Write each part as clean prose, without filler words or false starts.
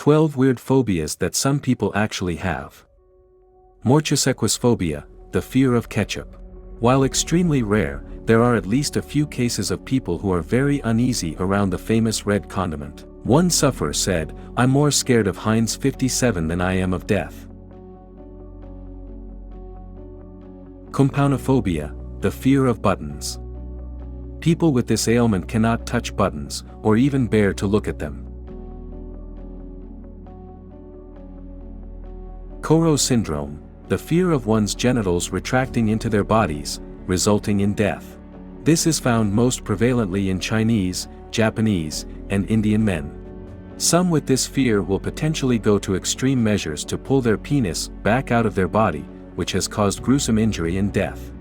12 weird phobias that some people actually have. Phobia, the fear of ketchup. While extremely rare, there are at least a few cases of people who are very uneasy around the famous red condiment. One sufferer said, "I'm more scared of Heinz 57 than I am of death." Phobia, the fear of buttons. People with this ailment cannot touch buttons, or even bear to look at them. Koro syndrome, the fear of one's genitals retracting into their bodies, resulting in death. This is found most prevalently in Chinese, Japanese, and Indian men. Some with this fear will potentially go to extreme measures to pull their penis back out of their body, which has caused gruesome injury and death.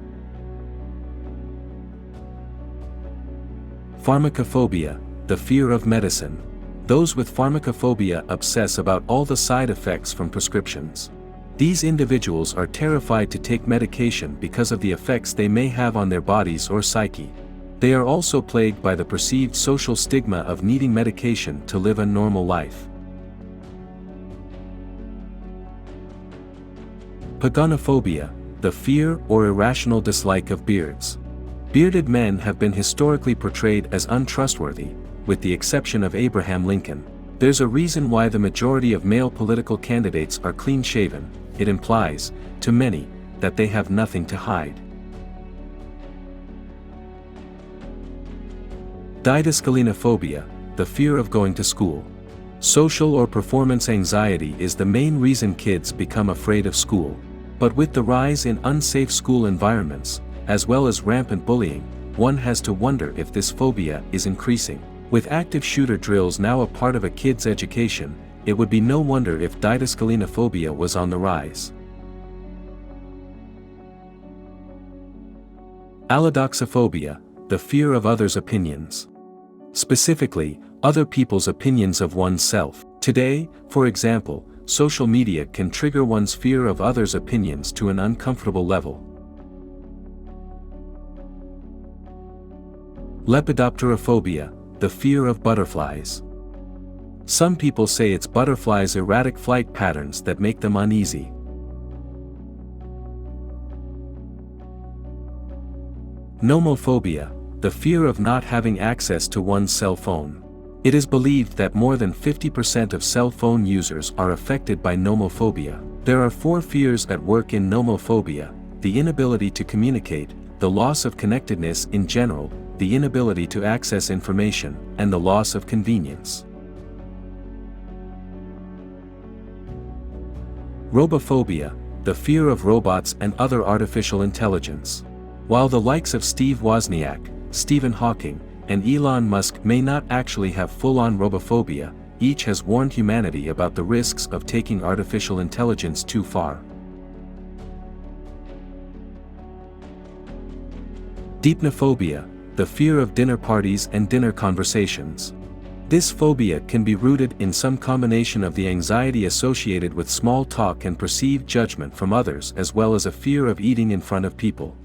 Pharmacophobia, the fear of medicine. Those with pharmacophobia obsess about all the side effects from prescriptions. These individuals are terrified to take medication because of the effects they may have on their bodies or psyche. They are also plagued by the perceived social stigma of needing medication to live a normal life. Pagonophobia, the fear or irrational dislike of beards. Bearded men have been historically portrayed as untrustworthy, with the exception of Abraham Lincoln. There's a reason why the majority of male political candidates are clean-shaven. It implies, to many, that they have nothing to hide. Didascalinophobia, the fear of going to school. Social or performance anxiety is the main reason kids become afraid of school. But with the rise in unsafe school environments, as well as rampant bullying, one has to wonder if this phobia is increasing. With active shooter drills now a part of a kid's education, it would be no wonder if didascalinophobia was on the rise. Allodoxophobia, the fear of others' opinions. Specifically, other people's opinions of oneself. Today, for example, social media can trigger one's fear of others' opinions to an uncomfortable level. Lepidopterophobia, the fear of butterflies. Some people say it's butterflies' erratic flight patterns that make them uneasy. Nomophobia, the fear of not having access to one's cell phone. It is believed that more than 50% of cell phone users are affected by nomophobia. There are 4 fears at work in nomophobia: the inability to communicate, the loss of connectedness in general, the inability to access information, and the loss of convenience. Robophobia, the fear of robots and other artificial intelligence. While the likes of Steve Wozniak, Stephen Hawking, and Elon Musk may not actually have full-on robophobia, each has warned humanity about the risks of taking artificial intelligence too far. Deipnophobia, the fear of dinner parties and dinner conversations. This phobia can be rooted in some combination of the anxiety associated with small talk and perceived judgment from others, as well as a fear of eating in front of people.